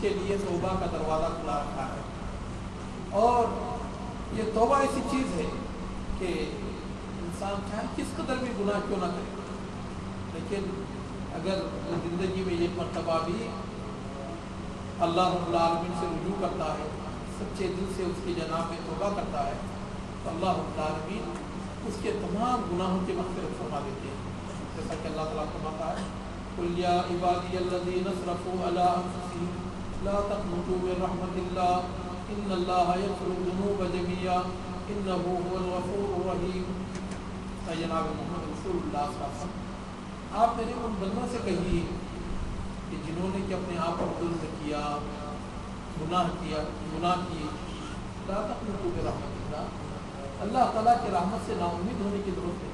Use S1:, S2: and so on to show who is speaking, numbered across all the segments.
S1: کے لیے توبہ کا دروازہ کھلا رکھا ہے۔ اور یہ توبہ ایسی چیز ہے کہ انسان چاہے کس قدر بھی گناہ کیوں نہ کرے، لیکن اگر زندگی میں ایک مرتبہ بھی اللہ رب العالمین سے رجوع کرتا ہے، سچے دل سے اس کی جناب میں توبہ کرتا ہے، تو اللہ رب العالمین اس کے تمام گناہوں کی مغفرت فرما دیتے ہیں۔ جیسا کہ اللہ تعالیٰ فرماتا ہے قُلْ يَا عِبَادِيَ الَّذِينَ اسْرَفُوا عَلَىٰ أَنفُسِهِمْ لَا تَقْنَطُوا مِن رَحْمَةِ اللَّهِ إِنَّ اللَّهَ يَغْفِرُ الذُّنُوبَ جَمِيعًا إِنَّهُ هُوَ الْغَفُورُ الرَّحِيمُ۔ اے جناب محمد رسول اللہ صلی اللہ علیہ وسلم، آپ میرے ان بندوں سے کہیے کہ جنہوں نے کہ اپنے آپ پر ظلم کیا، گناہ کیے، لا تقنطوا من رحمۃ اللہ، اللہ تعالیٰ کی رحمت سے نا امید ہونے کی ضرورت ہے۔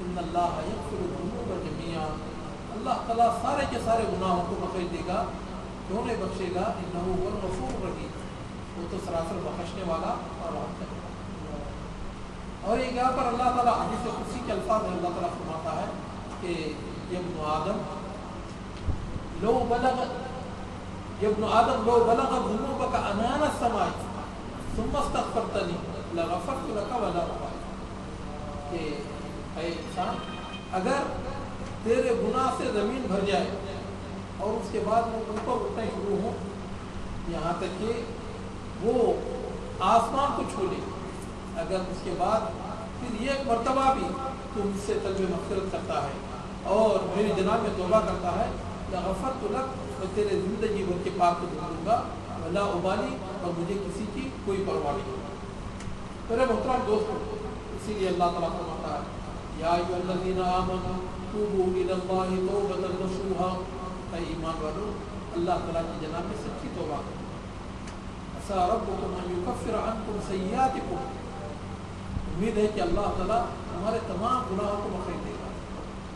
S1: ان اللہ یغفر الذنوب جميعا، اللہ تعالیٰ سارے کے سارے گناہوں کو بخش دے گا، کیوں نہیں بخشے گا؟ انہ هو الغفور الرحیم، وہ تو سراسر بخشنے والا اور رحم کرنے والا۔ اور یہ یہاں پر اللہ تعالیٰ حدیث قدسی کے الفاظ میں اللہ تعالیٰ فرماتا ہے کہ یا ابن آدم لو بلغ ذنوبك عنان السماء ثم استغفرتنی لغفرت لك ولا ابالي، کہ اے انسان، اگر تیرے گناہ سے زمین بھر جائے اور اس کے بعد وہ اوپر اٹھنے شروع ہوں یہاں تک کہ وہ آسمان کو چھو لے، اگر اس کے بعد پھر یہ ایک مرتبہ بھی تو مجھ سے طلب مغفرت کرتا ہے اور میری جناب میں توبہ کرتا ہے، لغفرت لك، میں تیرے زندگی بھر کے پاپ کو دھو دوں گا، ولا ابالی، اور مجھے کسی کی کوئی پرواہ نہیں۔ میرے محترم دوستو، اسی لیے اللہ تعالیٰ فرماتا ہے یا ایھا الذین آمنوا توبوا الی اللہ توبۃ نصوحا، اے ایمان والو اللہ تعالیٰ کی جناب میں سچی توبہ کرو۔ عسیٰ ربکم ان یکفر عنکم سیئاتکم، امید ہے کہ اللہ تعالیٰ ہمارے تمام گناہوں کو بخش دے گا۔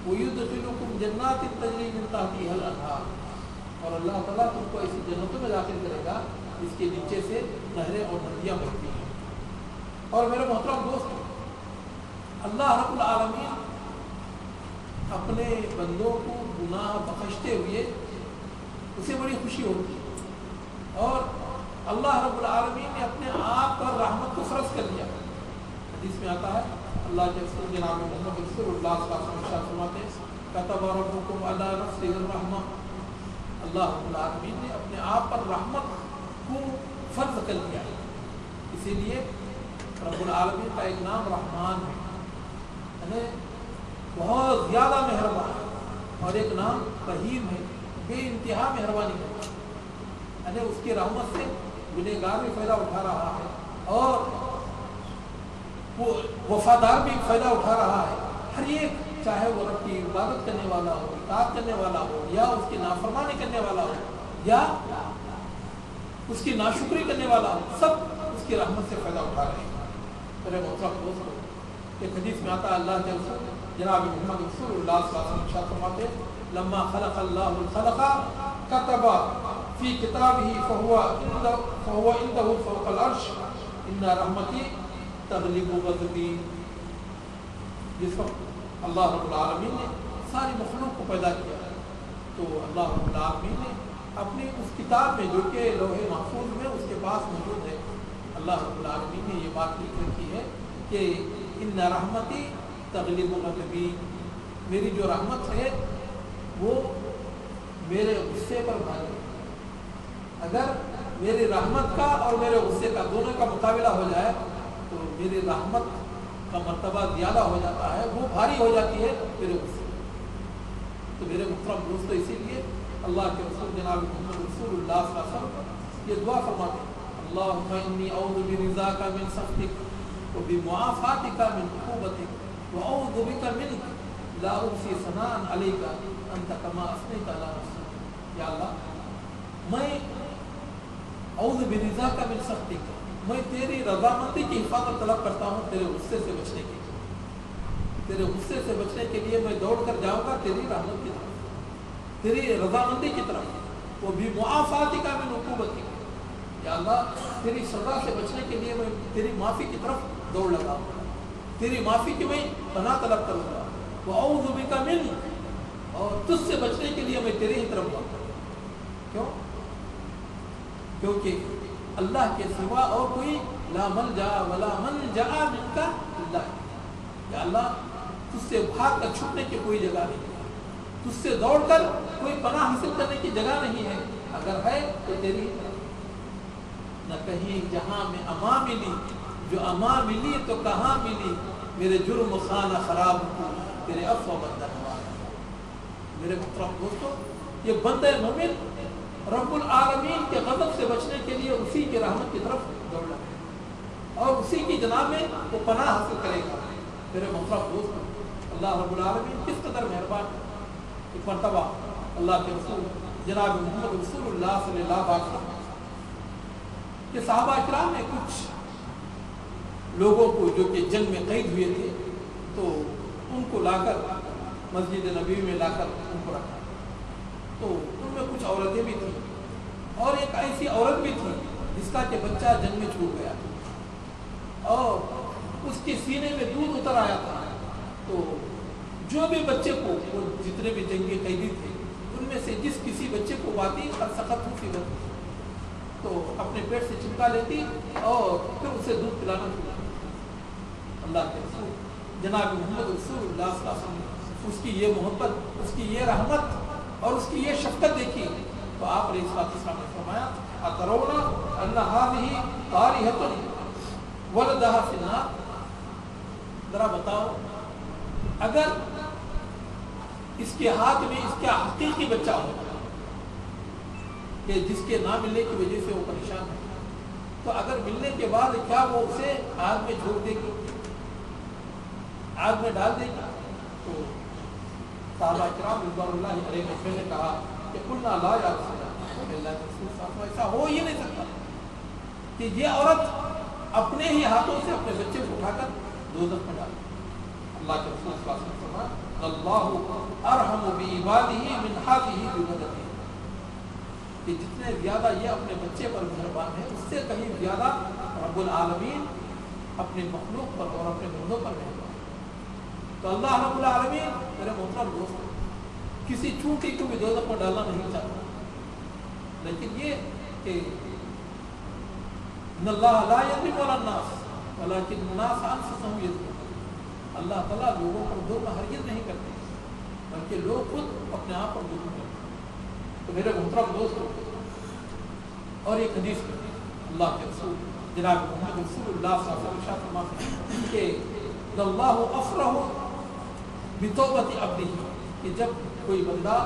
S1: وَيُدْخِلُكُمْ جَنَّاتٍ تَجْرِی مِن تَحْتِہَا الْأَنْہَارُ، اور اللہ تعالیٰ تم کو ایسی جنتوں میں داخل کرے گا جس کے نیچے سے نہریں اور ندیاں بہتی ہیں۔ اور میرے محترم دوست، اللہ رب العالمین اپنے بندوں کو گناہ بخشتے ہوئے اسے بڑی خوشی ہوتی ہے، اور اللہ رب العالمین نے اپنے آپ پر رحمت کو فرض کر دیا۔ حدیث میں آتا ہے اللہ کے رسول جناب محمد رسول اللہ صلی اللہ علیہ وسلم فرماتے ہیں کتب ربکم علی نفسہ الرحمہ، اللہ رب العالمین نے اپنے آپ پر رحمت کو فرض کر دیا ہے۔ اسی لیے رب العالمین کا ایک نام رحمان ہے، یعنی بہت زیادہ مہربان ہے، اور ایک نام رحیم ہے، بے انتہا مہربانی ہے، یعنی اس کی رحمت سے گنہگار بھی فائدہ اٹھا رہا ہے اور وہ وفادار بھی فائدہ اٹھا رہا ہے۔ ہر ایک، چاہے وہ رب کی عبادت کرنے والا ہو، اطاعت کرنے والا ہو، یا اس کی نافرمانی کرنے والا ہو، یا اس کی ناشکری کرنے والا ہو، سب اس کی رحمت سے فائدہ اٹھا رہے ہیں۔ میرے محترم دوستو، ایک حدیث میں آتا ہے اللہ کے رسول جناب محمد رسول اللہ صلی اللہ علیہ وسلم ارشاد فرماتے ہیں لما خلق اللہ الخلق كتب فی کتابہ فهو عنده فوق العرش ان رحمتی تغلب غضبی۔ جس وقت اللہ رب العالمین نے ساری مخلوق کو پیدا کیا تو اللہ رب العالمین نے اپنی اس کتاب میں جو کہ لوح محفوظ میں اس کے پاس موجود ہے، اللہ رب العالمین نے یہ بات لکھ رکھی ہے کہ ان رحمتی تغلب غضبی، میری جو رحمت ہے وہ میرے غصے پر بھاری ہے۔ اگر میری رحمت کا اور میرے غصے کا دونوں کا مقابلہ ہو جائے تو میری رحمت کا مرتبہ زیادہ ہو جاتا ہے، وہ بھاری ہو جاتی ہے میرے غصے۔ تو میرے محترم دوستو، اسی لیے اللہ کے رسول جناب محمد رسول اللہ صلی اللہ علیہ وسلم یہ دعا فرماتے ہیں اللہم انی اعوذ برضاک من سخطک وبمعافاتک من عقوبتک واعوذ بک منک لا احصی ثناء علیک انت کما اثنیت علی نفسک۔ یا اللہ، میں اعوذ برضاک من سخطک، میں تیری رضامندی کی حفاظت طلب کرتا ہوں تیرے غصے سے بچنے کے لیے۔ تیرے غصے سے بچنے کے لیے میں دوڑ کر جاؤں گا تیری رحمت کی طرف، تیری رضامندی کی طرف، وہ بھی معافاتک من عقوبتک۔ یا اللہ، تیری سزا سے بچنے کے لیے میں تیری معافی کی طرف دوڑ لگاؤں گا، تیری معافی کی میں پناہ طلب کروں گا، واعوذ بک منک، اور تجھ سے بچنے کے لیے میں تیرے ہی طرف آؤں گا۔ کیوں؟ کیونکہ اللہ کے سوا اور کوئی لا ملجا ولا منجا منک الا کہ اللہ تجھ سے بھاگ کر چھپنے کی کوئی جگہ نہیں ہے، تجھ سے دوڑ کر کوئی پناہ حاصل کرنے کی جگہ نہیں ہے، اگر ہے تو تیری نہ کہیں جہاں میں اما ملی، جو اما ملی تو کہاں ملی، میرے جرم خانہ خراب کو تیرے عفو بندہ نواز۔ میرے محترم دوستو، یہ بندہ مومن رب العالمین کے غضب سے بچنے کے لیے اسی کی رحمت کی طرف دوڑنا ہے اور اسی کی جناب میں وہ پناہ حاصل کرے گا۔ میرے محترم دوستو، اللہ رب العالمین کس قدر مہربان ہے۔ ایک مرتبہ اللہ کے رسول جناب محمد رسول اللہ صلی اللہ علیہ وسلم کہ صحابہ اکرام نے کچھ لوگوں کو جو کہ جنگ میں قید ہوئے تھے تو ان کو لا کر مسجد نبی میں لا کر ان کو رکھا، تو ان میں کچھ عورتیں بھی تھیں اور ایک ایسی عورت بھی تھی جس کا کہ بچہ جنگ میں چھوٹ گیا اور اس کے سینے میں دودھ اتر آیا تھا، تو جو بھی بچے کو، وہ جتنے بھی جنگی قیدی تھے ان میں سے جس کسی بچے کو باتی سخت مصیبت تو اپنے پیٹ سے چمکا لیتی اور پھر اسے دودھ پلانا شروع۔ اللہ کے رسول جناب محمد رسول اللہ صلی اللہ علیہ وسلم نے اس کی یہ محبت، اس کی یہ رحمت اور اس کی یہ شفقت دیکھی تو آپ علیہ السلام نے فرمایا اترون ان هذه طارحۃ ولدها فی النار، ذرا بتاؤ اگر اس کے ہاتھ میں اس کا حقیقی بچہ ہو کہ جس کے نہ ملنے کی وجہ سے وہ پریشان ہے، تو اگر ملنے کے بعد کیا وہ اسے آگ میں جھونک دے گی، آگ میں ڈال دے گی؟ تو صحابہ کرام رضوان اللہ علیہ نے کہا کہ قلنا لا یا رسول اللہ، ایسا ہو ہی نہیں سکتا کہ یہ عورت اپنے ہی ہاتھوں سے اپنے بچے کو اٹھا کر دوزخ میں ڈالے۔ اللہ کے رسول صلی اللہ علیہ وسلم فرمایا اللہ ارحم بعبادہ من هذه بولدہ، کہ جتنے زیادہ یہ اپنے بچے پر مہربان ہے اس سے کہیں زیادہ رب العالمین اپنے مخلوق پر اور اپنے بندوں پر مہربان ہے۔ تو اللہ رب العالمین میرے محترم دوست کسی چونٹی کو بھی دوزخ میں ڈالنا نہیں چاہتا، لیکن یہ کہ ان اللہ لا یظلم الناس ولکن الناس انفسهم یظلمون، اللہ تعالیٰ لوگوں پر ظلم ہرگز نہیں کرتے بلکہ لوگ خود اپنے آپ پر ظلم کرتے۔ تو میرے محترم دوستو، اور ایک حدیث میں اللہ کے رسول جناب محمد رسول اللہ صلی اللہ علیہ وسلم فرماتے ہیں کہ اللہ افرح بتوبۃ عبدہ، کہ جب کوئی بندہ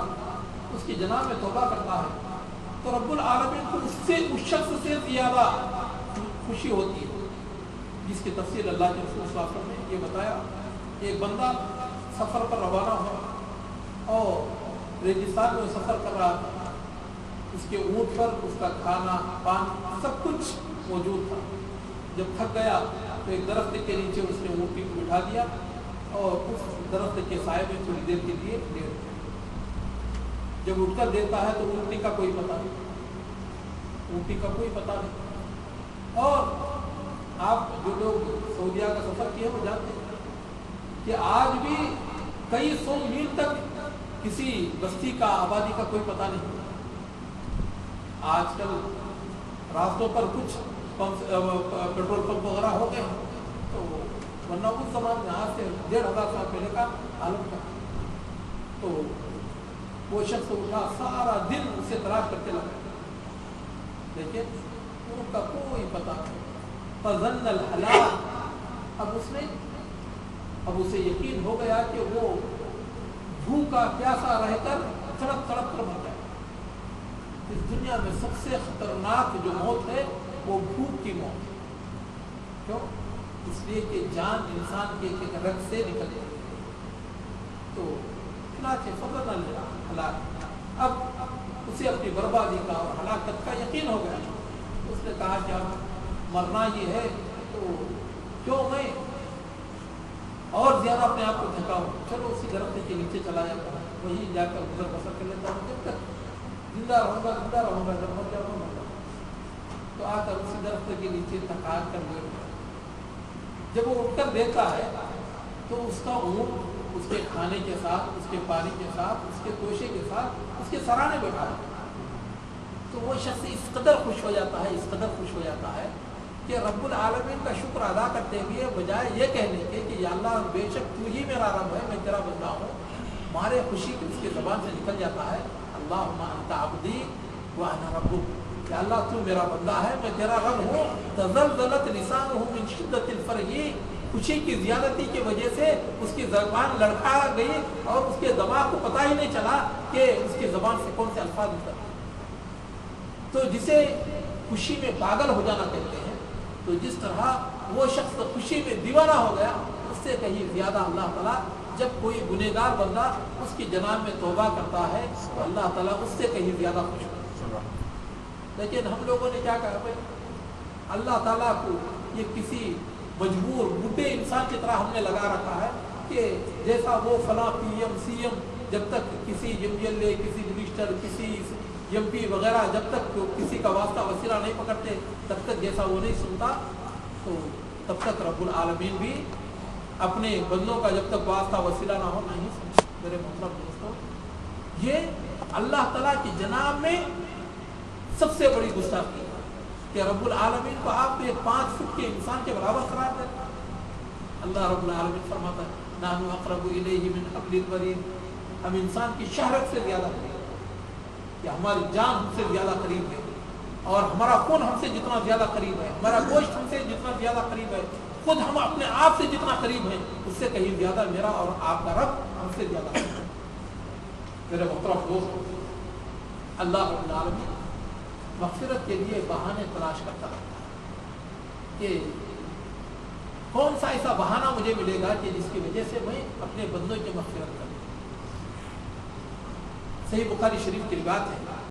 S1: اس کی جناب میں توبہ کرتا ہے تو رب العالمین کو اس شخص سے زیادہ خوشی ہوتی ہے، جس کی تفصیل اللہ کے رسول صلی اللہ علیہ وسلم نے یہ بتایا۔ ایک بندہ سفر پر روانہ ہوا اور ریگستان میں سفر کر رہا تھا، اس کے اونٹ پر اس کا کھانا پانی سب کچھ موجود تھا۔ جب تھک گیا تو ایک درخت کے نیچے اس نے اونٹی کو بٹھا دیا اور اس درخت کے سائے میں تھوڑی دیر کے لیے لیٹ گیا۔ جب اٹھ کر دیتا ہے تو اونٹی کا کوئی پتہ نہیں، اونٹی کا کوئی پتہ نہیں۔ اور آپ جو لوگ سعودیہ کا سفر کیے وہ جانتے ہیں کہ آج بھی کئی سو میل تک کسی بستی کا آبادی کا کوئی پتہ نہیں۔ آج کل راستوں پر کچھ پیٹرول پمپ وغیرہ ہو گئے تو ورنہ اس زمان میں آج سے 1500 سال پہلے کا عالم تھا۔ تو وہ شخص اٹھا سارا دن اسے تلاش کرتے لگا لیکن ان کا کوئی پتہ نہیں۔ فظن الحلاق، اب اسے یقین ہو گیا کہ وہ بھوکا پیاسا رہ کر تڑپ تڑپ کر مر جائے۔ اس دنیا میں سب سے خطرناک جو موت ہے وہ بھوک کی موت ہے۔ کیوں؟ اس لیے کہ جان انسان کے ایک رگ سے نکل جاتی ہے۔ تو چنانچہ فضل الحلاق، اب اسے اپنی بربادی کا اور ہلاکت کا یقین ہو گیا۔ اس نے کہا کہ اب مرنا ہی ہے تو کیوں میں اور زیادہ اپنے آپ کو تھکاؤں، چلو اسی درخت کے نیچے چلا جاتا ہوں، وہیں جا کر گزر بسر کر لیتا ہوں، جب تک زندہ رہوں گا، جب مر جاؤں گا۔ تو آ کر اسی درخت کے نیچے تھکا کر لیٹ گیا۔ جب وہ اٹھ کر دیکھتا ہے تو اس کا اونٹ اس کے کھانے کے ساتھ، اس کے پانی کے ساتھ، اس کے توشے کے ساتھ اس کے سرانے بیٹھا ہے۔ تو وہ وہ شخص اس قدر خوش ہو جاتا ہے، اس قدر خوش ہو جاتا ہے کہ رب العالمین کا شکر ادا کرتے ہوئے بجائے یہ کہنے کے کہ یا اللہ بے شک تو ہی میرا رب ہے، میں تیرا بندہ ہوں، مارے خوشی کی اس کی زبان سے نکل جاتا ہے اللہم انت عبدی وانا ربک، کہ اللہ تو میرا بندہ ہے، میں تیرا رب ہوں. تزلزلت لسانہ من شدت الفرح، خوشی کی زیادتی کی وجہ سے اس کی زبان لڑکھا گئی اور اس کے دماغ کو پتہ ہی نہیں چلا کہ اس کی زبان سے کون سے الفاظ نکلتے. تو جسے خوشی میں پاگل ہو جانا کہتے ہیں، تو جس طرح وہ شخص خوشی میں دیوانہ ہو گیا، اس سے کہیں زیادہ اللہ تعالیٰ جب کوئی گنہگار بندہ اس کی جناب میں توبہ کرتا ہے تو اللہ تعالیٰ اس سے کہیں زیادہ خوش ہوتا ہے. لیکن ہم لوگوں نے کیا کہا بھائی، اللہ تعالیٰ کو یہ کسی مجبور بڈھے انسان کی طرح ہم نے لگا رکھا ہے کہ جیسا وہ فلاں پی ایم سی ایم جب تک کسی ایم ایل اے، کسی منسٹر، کسی ایم پی وغیرہ جب تک کسی کا واسطہ وسیلہ نہیں پکڑتے تب تک جیسا وہ نہیں سنتا، تو تب تک رب العالمین بھی اپنے بندوں کا جب تک واسطہ وسیلہ نہ ہو نہیں سنتا. میرے محترم دوستو، یہ اللہ تعالیٰ کی جناب میں سب سے بڑی گستاخی ہے کہ رب العالمین کو آپ ایک 5 فٹ کے انسان کے برابر قرار دیتے. اللہ رب العالمین فرماتا ہے نحن اقرب الیہ من حبل الورید، ہم انسان کی شہرت سے زیادہ قریب ہیں، کہ ہماری جان ہم سے زیادہ قریب ہے، اور ہمارا خون ہم سے جتنا زیادہ قریب ہے، ہمارا گوشت ہم سے جتنا زیادہ قریب ہے، خود ہم اپنے آپ سے جتنا قریب ہیں اس سے کہیں زیادہ میرا اور آپ کا رب ہم سے زیادہ قریب ہے. میرے محترم دوست، اللہ رب العالمین مغفرت کے لیے بہانے تلاش کرتا رہتا ہے کہ کون سا ایسا بہانہ مجھے ملے گا کہ جس کی وجہ سے میں اپنے بندوں کی مغفرت کروں. صحیح بخاری شریف کی روایت ہے